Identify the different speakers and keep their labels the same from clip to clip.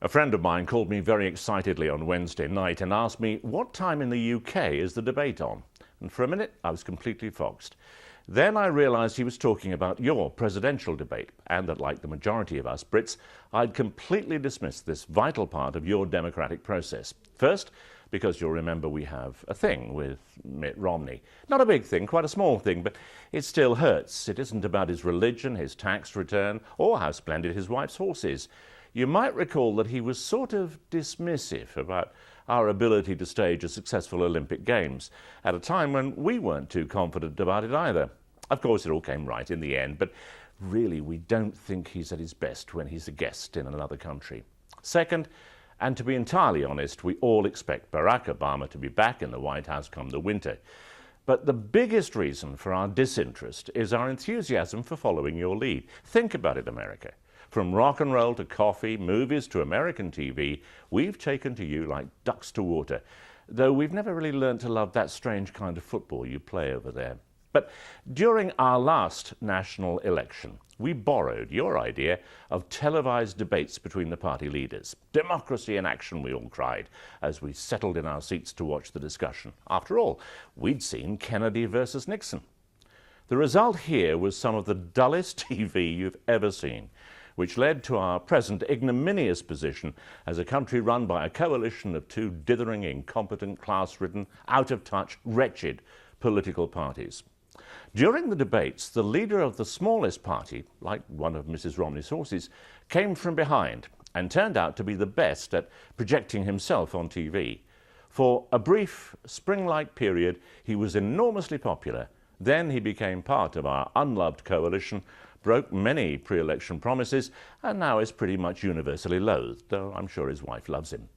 Speaker 1: A friend of mine called me very excitedly on Wednesday night and asked me what time in the UK is the debate on. And for a minute I was completely foxed. Then I realised he was talking about your presidential debate, and that, like the majority of us Brits, I'd completely dismissed this vital part of your democratic process. First, because you'll remember we have a thing with Mitt Romney. Not a big thing, quite a small thing, but it still hurts. It isn't about his religion, his tax return, or how splendid his wife's horse is. You might recall that he was sort of dismissive about our ability to stage a successful Olympic Games at a time when we weren't too confident about it either. Of course, it all came right in the end, but really we don't think he's at his best when he's a guest in another country. Second, and to be entirely honest, we all expect Barack Obama to be back in the White House come the winter. But the biggest reason for our disinterest is our enthusiasm for following your lead. Think about it, America. From rock and roll to coffee, movies to American TV, we've taken to you like ducks to water, though we've never really learned to love that strange kind of football you play over there. But during our last national election, we borrowed your idea of televised debates between the party leaders. Democracy in action, we all cried, as we settled in our seats to watch the discussion. After all, we'd seen Kennedy versus Nixon. The result here was some of the dullest TV you've ever seen, which led to our present ignominious position as a country run by a coalition of two dithering, incompetent, class-ridden, out-of-touch, wretched political parties. During the debates, the leader of the smallest party, like one of Mrs. Romney's horses, came from behind and turned out to be the best at projecting himself on TV. For a brief, spring-like period, he was enormously popular. Then he became part of our unloved coalition, broke many pre-election promises, and now is pretty much universally loathed, though I'm sure his wife loves him.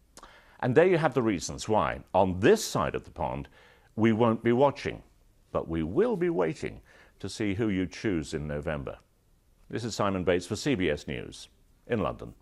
Speaker 1: And there you have the reasons why, on this side of the pond, we won't be watching, but we will be waiting to see who you choose in November. This is Simon Bates for CBS News in London.